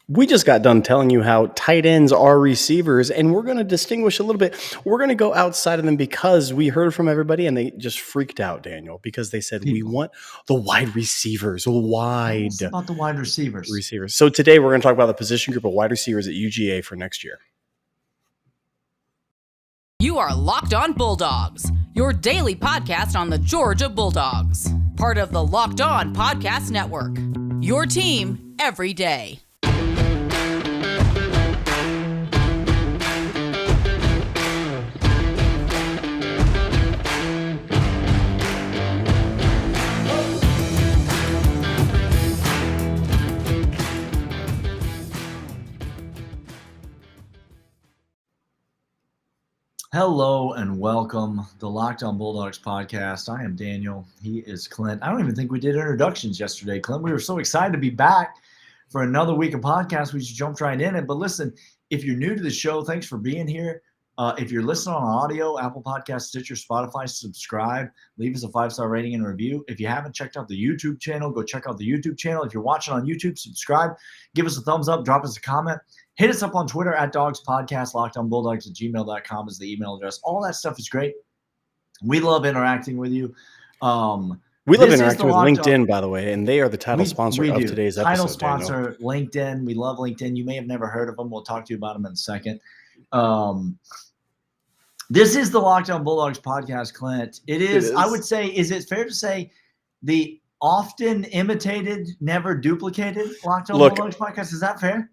We just got done telling you how tight ends are receivers, and we're going to distinguish a little bit. We're going to go outside of them because we heard from everybody and they just freaked out, Daniel, because they said, we People. want the wide receivers, Tell us wide about the wide receivers. receivers. So today we're going to talk about the position group of wide receivers at UGA for next year. You are Locked On Bulldogs, your daily podcast on the Georgia Bulldogs, part of the Locked On Podcast Network, your team every day. Hello and welcome to the Locked On Bulldogs podcast. I am Daniel. He is Clint. I don't even think we did introductions yesterday, Clint. We were so excited to be back for another week of podcast. We just jumped right in it. But listen, if you're new to the show, thanks for being here. If you're listening on audio, Apple Podcasts, Stitcher, Spotify, subscribe. Leave us a 5-star rating and review. If you haven't checked out the YouTube channel, go check out the YouTube channel. If you're watching on YouTube, subscribe. Give us a thumbs up. Drop us a comment. Hit us up on Twitter at Dawgs Podcast. LockedOnBulldogs@gmail.com is the email address. All that stuff is great. We love interacting with you. We love interacting with LinkedIn, by the way, and they are the title sponsor of today's episode. Title sponsor, Daniel. LinkedIn. We love LinkedIn. You may have never heard of them. We'll talk to you about them in a second. This is the Locked On Bulldogs podcast, Clint. It is. I would say, is it fair to say the often imitated, never duplicated Locked On Bulldogs podcast? Is that fair?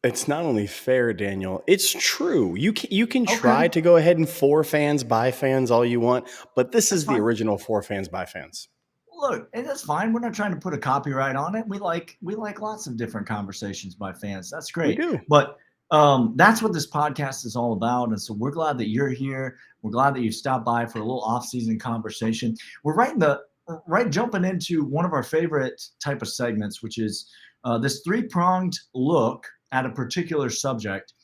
It's not only fair, Daniel. It's true. You can try to go ahead and for fans, by fans, all you want, but this is the original for fans, by fans. Look, and that's fine. We're not trying to put a copyright on it. We like lots of different conversations by fans. That's great. We do. But that's what this podcast is all about. And so we're glad that you're here. We're glad that you stopped by for a little off-season conversation. We're jumping into one of our favorite type of segments, which is this three-pronged look at a particular subject.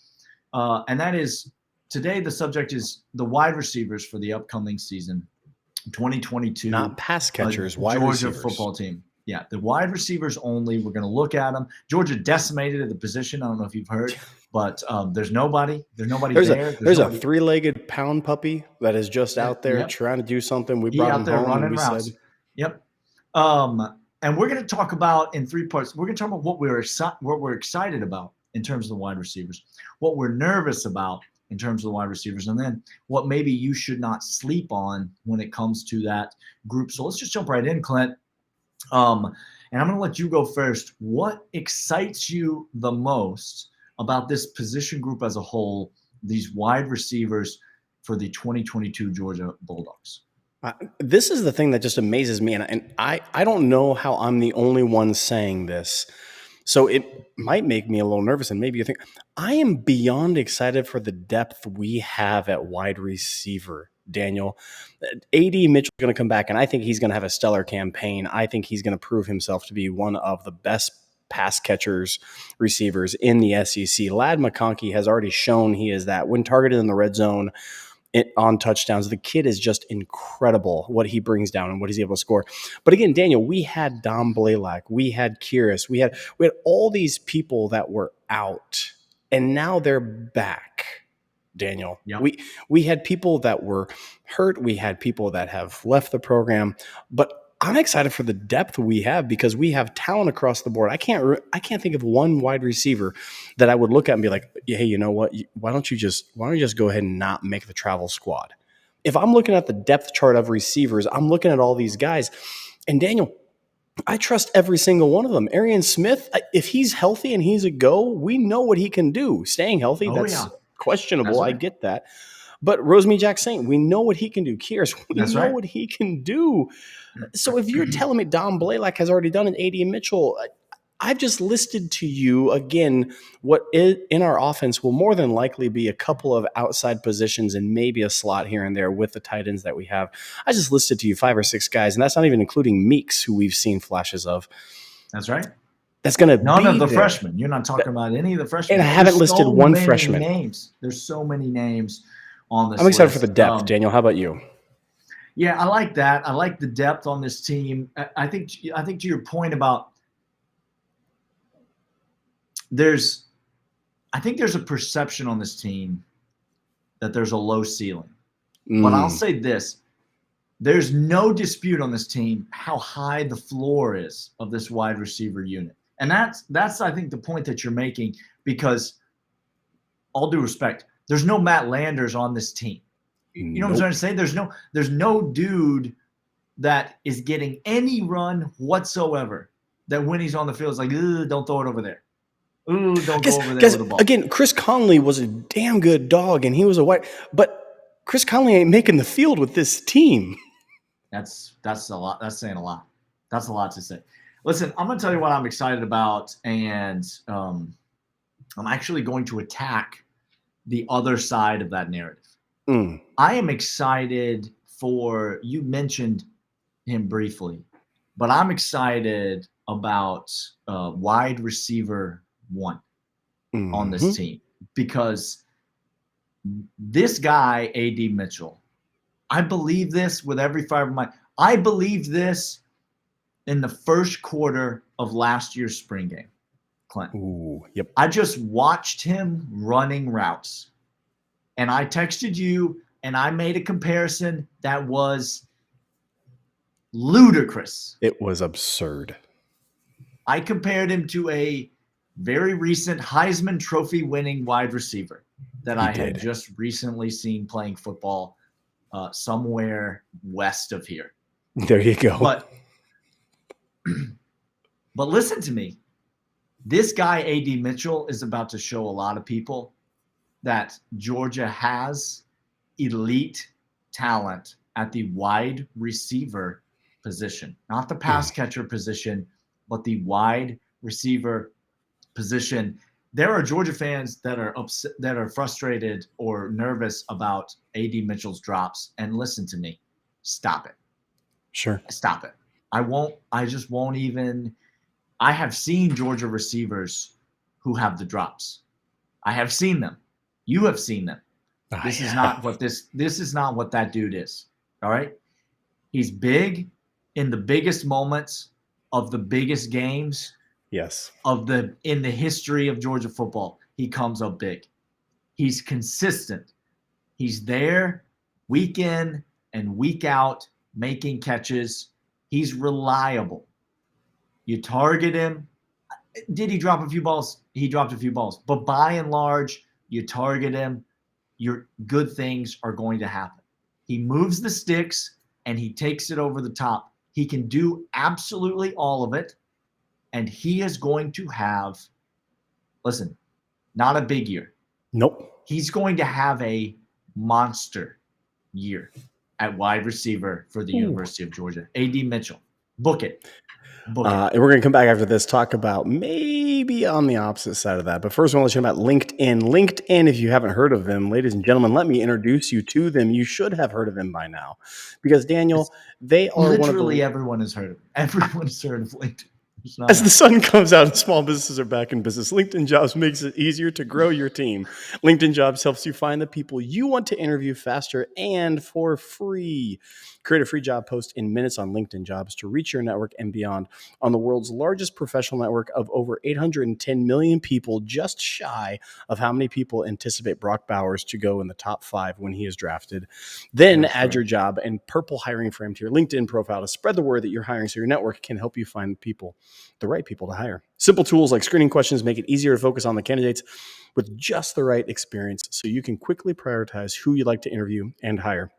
And that is, today the subject is the wide receivers for the upcoming season, 2022. Not pass catchers, wide Georgia receivers. Football team. Yeah, the wide receivers only. We're going to look at them. Georgia decimated at the position. I don't know if you've heard, but there's nobody. There's nobody there. There's a three-legged pound puppy that is just out there trying to do something. We brought him home and we said, "Yep." And we're going to talk about in three parts. We're going to talk about what we're excited about in terms of the wide receivers, what we're nervous about in terms of the wide receivers, and then what maybe you should not sleep on when it comes to that group. So let's just jump right in, Clint. And I'm going to let you go first. What excites you the most about this position group as a whole, these wide receivers for the 2022 Georgia Bulldogs? This is the thing that just amazes me, and I don't know how I'm the only one saying this. So it might make me a little nervous, and maybe you think I am beyond excited for the depth we have at wide receiver, Daniel. A.D. Mitchell is going to come back, and I think he's going to have a stellar campaign. I think he's going to prove himself to be one of the best pass catchers, receivers in the SEC. Ladd McConkey has already shown he is that. When targeted in the red zone, on touchdowns, the kid is just incredible what he brings down and what he's able to score. But again, Daniel, we had Dom Blaylock, we had Kyrus, we had all these people that were out, and now they're back. Daniel, yep. we had people that were hurt, we had people that have left the program, but I'm excited for the depth we have because we have talent across the board. I can't think of one wide receiver that I would look at and be like, hey, you know what? Why don't you just go ahead and not make the travel squad? If I'm looking at the depth chart of receivers, I'm looking at all these guys. And Daniel, I trust every single one of them. Arian Smith, if he's healthy and he's a go, we know what he can do. Staying healthy, that's questionable. That's right. I get that. But Rosemy-Jacksaint, we know what he can do. Kyrus, we know what he can do. So if you're telling me Dom Blaylock has already done an A.D. Mitchell, I've just listed to you, again, what in our offense will more than likely be a couple of outside positions and maybe a slot here and there with the tight ends that we have. I just listed to you 5 or 6 guys, and that's not even including Meeks, who we've seen flashes of. That's right. That's going to none of the freshmen. You're not talking about any of the freshmen. And I haven't listed one freshman. Names. There's so many names on this I'm excited list. for the depth, Daniel. How about you? Yeah, I like that. I like the depth on this team. I think to your point about I think there's a perception on this team that there's a low ceiling. But I'll say this. There's no dispute on this team how high the floor is of this wide receiver unit. And that's I think the point that you're making, because all due respect, there's no Matt Landers on this team. You know what I'm trying to say? There's no dude that is getting any run whatsoever that when he's on the field is like, don't throw it over there. Ooh, don't go over there with the ball. Again, Chris Conley was a damn good dog, and he was a white. But Chris Conley ain't making the field with this team. That's a lot. That's saying a lot. That's a lot to say. Listen, I'm going to tell you what I'm excited about, and I'm actually going to attack the other side of that narrative. I am excited for – you mentioned him briefly, but I'm excited about wide receiver one on this team, because this guy, A.D. Mitchell, I believe this with every fiber of my – I believed this in the first quarter of last year's spring game, Clint. Ooh, yep. I just watched him running routes. And I texted you, and I made a comparison that was ludicrous. It was absurd. I compared him to a very recent Heisman Trophy winning wide receiver that I had just recently seen playing football somewhere west of here. There you go. But listen to me. This guy, A.D. Mitchell, is about to show a lot of people that Georgia has elite talent at the wide receiver position, not the pass catcher position, but the wide receiver position. There are Georgia fans that are upset, that are frustrated or nervous about A.D. Mitchell's drops. And listen to me, stop it. Sure. Stop it. I just won't even. I have seen Georgia receivers who have the drops. I have seen them. You have seen them. This is not what that dude is. All right. He's big in the biggest moments of the biggest games. Yes. In the history of Georgia football. He comes up big. He's consistent. He's there week in and week out making catches. He's reliable. You target him. Did he drop a few balls? He dropped a few balls. But by and large, you target him, your good things are going to happen. He moves the sticks and he takes it over the top. He can do absolutely all of it. And he is going to have, listen, not a big year. Nope. He's going to have a monster year at wide receiver for the University of Georgia. A.D. Mitchell. Book it. And we're going to come back after this, talk about maybe on the opposite side of that. But first, I want to let you know about LinkedIn. LinkedIn, if you haven't heard of them, ladies and gentlemen, let me introduce you to them. You should have heard of them by now. Because, Daniel, they are literally everyone has heard of them. Everyone has heard of LinkedIn. As the sun comes out and small businesses are back in business, LinkedIn Jobs makes it easier to grow your team. LinkedIn Jobs helps you find the people you want to interview faster and for free. Create a free job post in minutes on LinkedIn Jobs to reach your network and beyond on the world's largest professional network of over 810 million people, just shy of how many people anticipate Brock Bowers to go in the top 5 when he is drafted. Then add your job and purple hiring frame to your LinkedIn profile to spread the word that you're hiring so your network can help you find people, the right people to hire. Simple tools like screening questions make it easier to focus on the candidates with just the right experience so you can quickly prioritize who you'd like to interview and hire.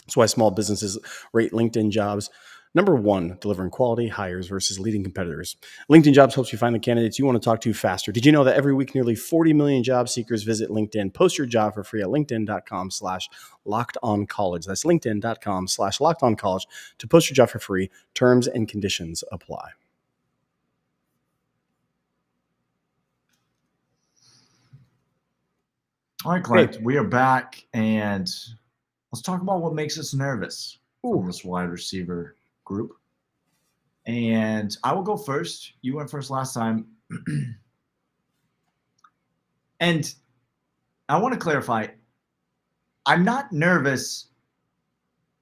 That's why small businesses rate LinkedIn Jobs number 1, delivering quality hires versus leading competitors. LinkedIn Jobs helps you find the candidates you want to talk to faster. Did you know that every week nearly 40 million job seekers visit LinkedIn? Post your job for free at linkedin.com/lockedoncollege. That's linkedin.com/lockedoncollege to post your job for free. Terms and conditions apply. All right, Clint, we are back, and let's talk about what makes us nervous from this wide receiver group. And I will go first. You went first last time. And I want to clarify, I'm not nervous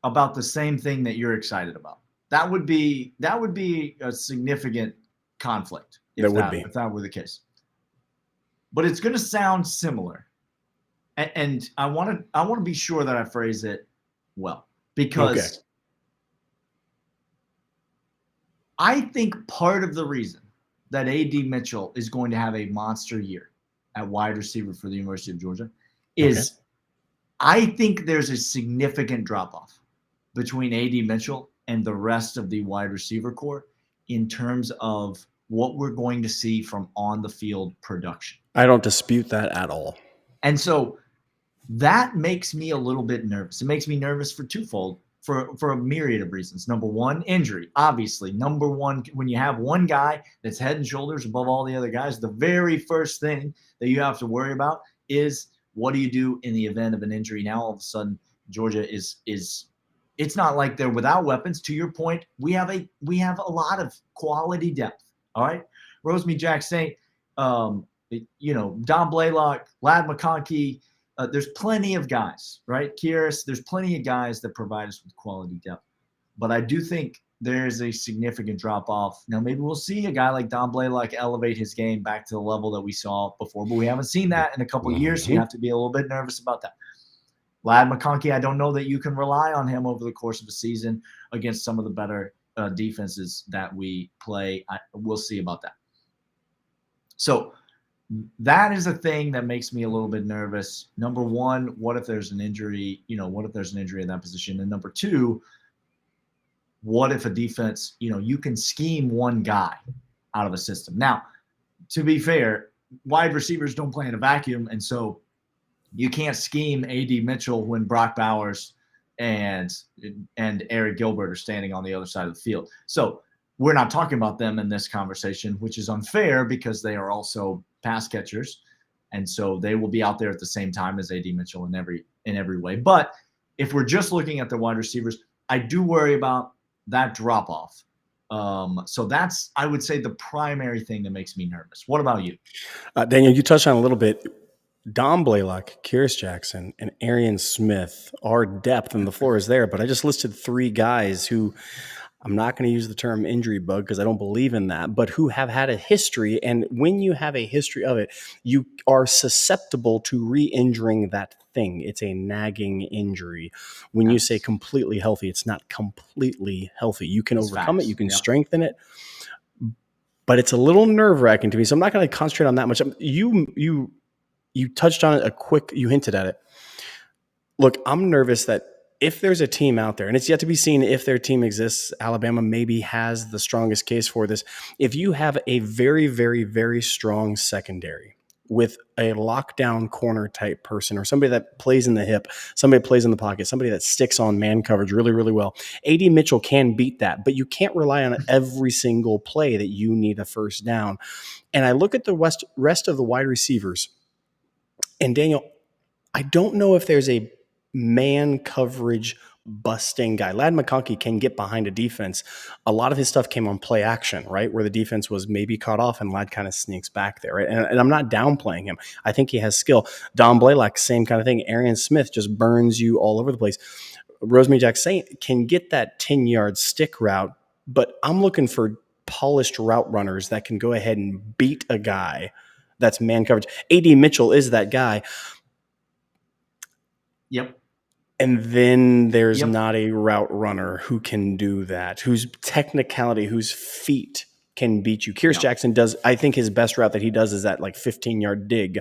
about the same thing that you're excited about. That would be a significant conflict if that were the case. but it's going to sound similar. And I want to be sure that I phrase it well, because I think part of the reason that A.D. Mitchell is going to have a monster year at wide receiver for the University of Georgia is I think there's a significant drop-off between A.D. Mitchell and the rest of the wide receiver core in terms of what we're going to see from on-the-field production. I don't dispute that at all. And so that makes me a little bit nervous. It makes me nervous for twofold, for a myriad of reasons. Number one, injury. Obviously, number one, when you have one guy that's head and shoulders above all the other guys, the very first thing that you have to worry about is what do you do in the event of an injury? Now, all of a sudden, Georgia is it's not like they're without weapons. To your point, we have a lot of quality depth. All right, Rosemary Jack-Saint, Don Blaylock, Ladd McConkey. There's plenty of guys, right? Kyrus, there's plenty of guys that provide us with quality depth. But I do think there's a significant drop-off. Now, maybe we'll see a guy like Don Blaylock elevate his game back to the level that we saw before, but we haven't seen that in a couple of years, so you have to be a little bit nervous about that. Ladd McConkey, I don't know that you can rely on him over the course of a season against some of the better defenses that we play. We'll see about that. So that is a thing that makes me a little bit nervous. Number one, what if there's an injury? What if there's an injury in that position? And number two, what if a defense, you can scheme one guy out of a system? Now, to be fair, wide receivers don't play in a vacuum, and so you can't scheme A.D. Mitchell when Brock Bowers and Eric Gilbert are standing on the other side of the field. So we're not talking about them in this conversation, which is unfair because they are also pass catchers, and so they will be out there at the same time as A.D. Mitchell in every way. But if we're just looking at the wide receivers, I do worry about that drop off. So that's, I would say, the primary thing that makes me nervous. What about you? Daniel, you touched on a little bit. Don Blaylock, Kyrus Jackson, and Arian Smith are depth, and the floor is there. But I just listed three guys who, I'm not going to use the term injury bug because I don't believe in that, but who have had a history. And when you have a history of it, you are susceptible to re-injuring that thing. It's a nagging injury. When you say completely healthy, it's not completely healthy. You can overcome it. You can strengthen it. But it's a little nerve-wracking to me. So I'm not going to concentrate on that much. You touched on it you hinted at it. Look, I'm nervous that if there's a team out there, and it's yet to be seen if their team exists, Alabama maybe has the strongest case for this. If you have a very, very, very strong secondary with a lockdown corner type person or somebody that plays in the hip, somebody that plays in the pocket, somebody that sticks on man coverage really, really well, A.D. Mitchell can beat that, but you can't rely on every single play that you need a first down. And I look at the rest of the wide receivers, and Daniel, I don't know if there's a man coverage busting guy. Ladd McConkey can get behind a defense. A lot of his stuff came on play action, right? Where the defense was maybe caught off and Ladd kind of sneaks back there, right? And I'm not downplaying him. I think he has skill. Don Blaylock, same kind of thing. Arian Smith just burns you all over the place. Rosemary Jack-Saint can get that 10-yard stick route, but I'm looking for polished route runners that can go ahead and beat a guy that's man coverage. A.D. Mitchell is that guy. Yep. And then there's not a route runner who can do that, whose technicality, whose feet can beat you. Kyrus Jackson does, I think his best route that he does is that like 15-yard dig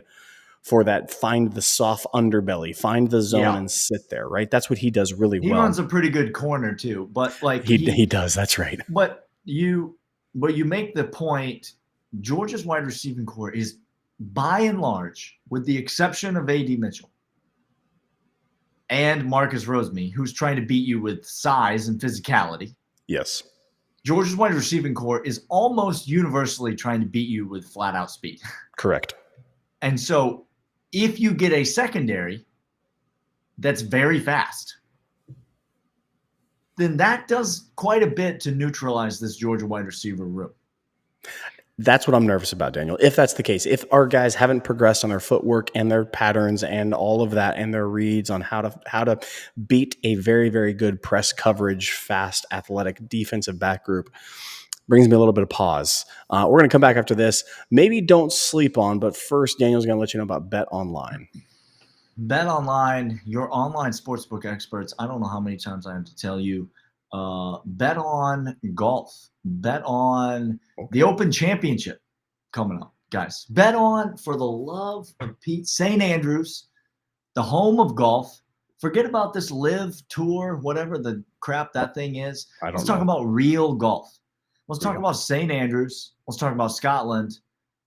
for that, find the soft underbelly, find the zone and sit there, right? That's what he does really well. He runs a pretty good corner too, but like he does, that's right. But you make the point, Georgia's wide receiving core is by and large, with the exception of A.D. Mitchell and Marcus Rosemary, who's trying to beat you with size and physicality. Yes. Georgia's wide receiving core is almost universally trying to beat you with flat-out speed. Correct. And so if you get a secondary that's very fast, then that does quite a bit to neutralize this Georgia wide receiver room. That's what I'm nervous about, Daniel. If that's the case, if our guys haven't progressed on their footwork and their patterns and all of that and their reads on how to beat a very, very good press coverage, fast, athletic defensive back group, brings me a little bit of pause. We're going to come back after this. Maybe don't sleep on, but first, Daniel's going to let you know about BetOnline. BetOnline, your online sportsbook experts. I don't know how many times I have to tell you. Bet on golf. Bet on the Open Championship coming up, guys. Bet on, for the love of Pete, St. Andrews, the home of golf. Forget about this live tour, whatever the crap that thing is. Let's talk about real golf. Let's talk about St. Andrews. Let's talk about Scotland.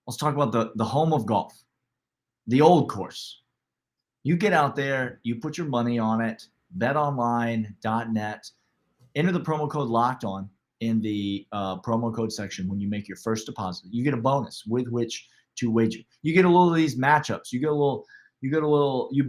Let's talk about the home of golf, the old course. You get out there, you put your money on it, betonline.net. Enter the promo code Locked On in the promo code section when you make your first deposit. You get a bonus with which to wager. You get a little of these matchups. You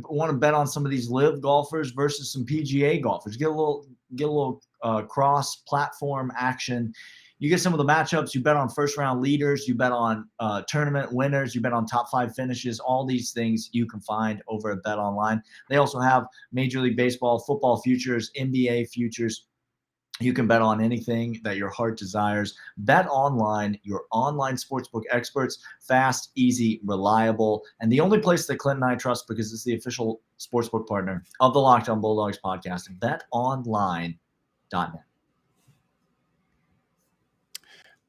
want to bet on some of these live golfers versus some PGA golfers. Get a little cross-platform action. You get some of the matchups. You bet on first-round leaders. You bet on tournament winners. You bet on top 5 finishes. All these things you can find over at BetOnline. They also have Major League Baseball, football futures, NBA futures. You can bet on anything that your heart desires. BetOnline, your online sportsbook experts, fast, easy, reliable, and the only place that Clint and I trust because it's the official sportsbook partner of the Locked On Bulldogs podcast, betonline.net.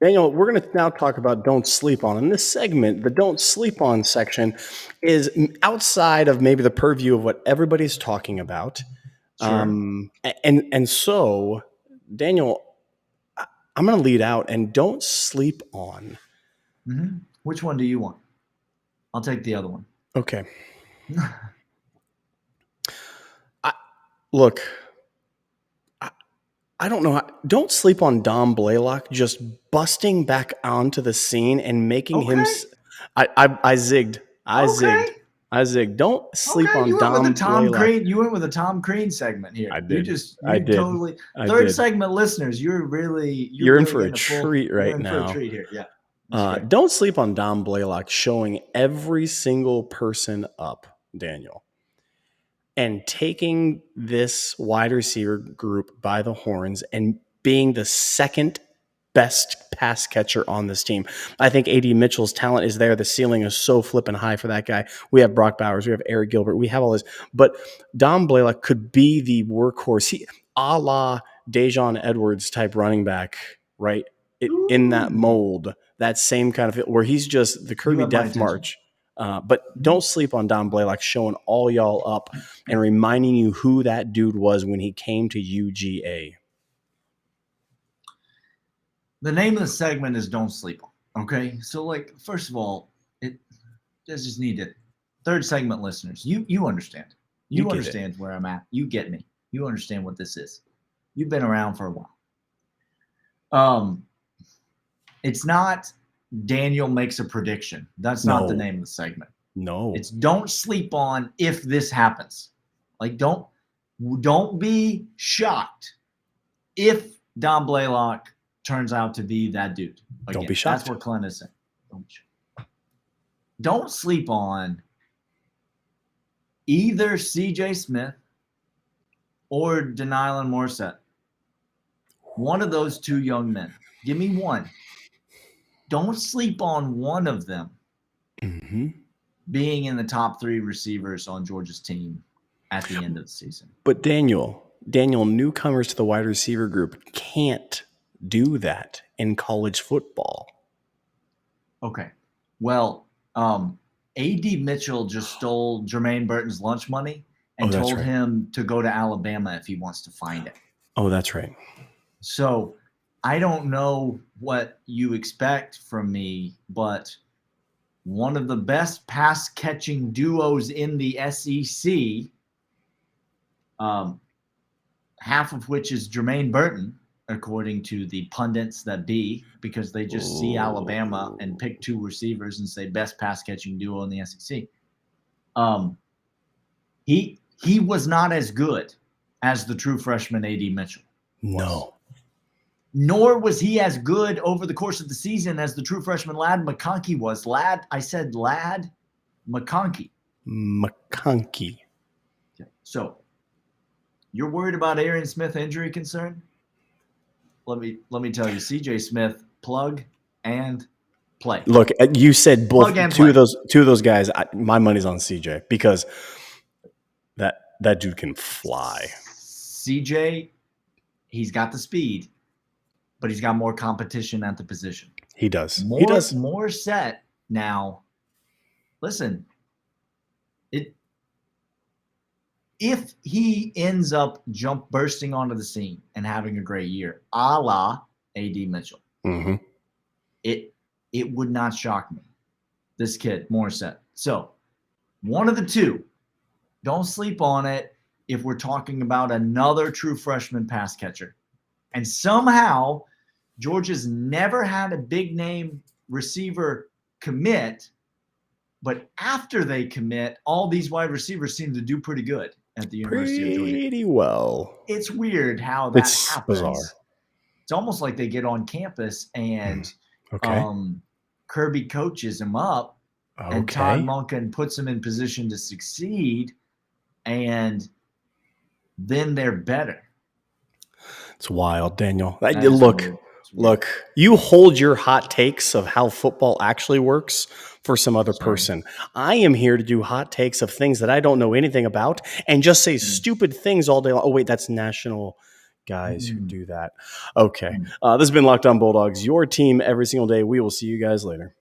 Daniel, we're going to now talk about don't sleep on. In this segment, the don't sleep on section is outside of maybe the purview of what everybody's talking about. Sure. And so, Daniel, I'm going to lead out and don't sleep on. Mm-hmm. Which one do you want? I'll take the other one. Okay. Look, I don't know. Don't sleep on Dom Blaylock just busting back onto the scene and making him. I zigged. I zigged. Don't sleep on you Dom went with the Tom Blaylock. Crane. You went with a Tom Crane segment here. I did. I did. Totally. Third segment listeners, you're in for a treat right now. You're in for a treat here. Yeah. Don't sleep on Dom Blaylock showing every single person up, Daniel, and taking this wide receiver group by the horns and being the second best pass catcher on this team. I think A.D. Mitchell's talent is there. The ceiling is so flipping high for that guy. We have Brock Bowers. We have Eric Gilbert. We have all this. But Dom Blaylock could be the workhorse. He, a la Dejon Edwards type running back, right? In that mold, that same kind of where he's just the Kirby Death March. But don't sleep on Dom Blaylock showing all y'all up and reminding you who that dude was when he came to UGA. The name of the segment is Don't Sleep On. Okay? So, first of all, it just need it. Third segment listeners, you understand. You understand where I'm at. You get me. You understand what this is. You've been around for a while. It's not Daniel makes a prediction. That's not the name of the segment. No. It's don't sleep on if this happens. Don't be shocked if Dom Blaylock turns out to be that dude. Again, don't be shocked. That's what Clint is saying. Don't sleep on either CJ Smith or Denylon Morissette. One of those two young men. Give me one. Don't sleep on one of them being in the top 3 receivers on Georgia's team at the end of the season. But Daniel, newcomers to the wide receiver group can't do that in college football. Okay. Well, A.D. Mitchell just stole Jermaine Burton's lunch money and told him to go to Alabama if he wants to find it. Oh, that's right. So I don't know what you expect from me, but one of the best pass catching duos in the SEC, half of which is Jermaine Burton, according to the pundits that be, because they just see Alabama and pick 2 receivers and say best pass catching duo in the SEC. He was not as good as the true freshman A.D. Mitchell was. No. Nor was he as good over the course of the season as the true freshman Ladd McConkey was. Ladd McConkey. McConkey. Okay. So you're worried about Arian Smith injury concern? Let me tell you, CJ Smith plug and play. Look, you said both Plug and two play. of those guys. My money's on CJ because that dude can fly. CJ, he's got the speed, but he's got more competition at the position. He does. More set now. Listen, if he ends up bursting onto the scene and having a great year, a la A.D. Mitchell, it would not shock me. This kid, more set. So one of the two. Don't sleep on it if we're talking about another true freshman pass catcher. And somehow Georgia's never had a big name receiver commit, but after they commit, all these wide receivers seem to do pretty good at the University of Georgia. Pretty well. It's weird how that happens. Bizarre. It's almost like they get on campus and Kirby coaches them up and Todd Monken puts them in position to succeed, and then they're better. It's wild, Daniel. Look, you hold your hot takes of how football actually works for some other person. I am here to do hot takes of things that I don't know anything about and just say stupid things all day long. Oh, wait, that's national guys who do that. Okay. This has been Locked On Bulldogs, your team every single day. We will see you guys later.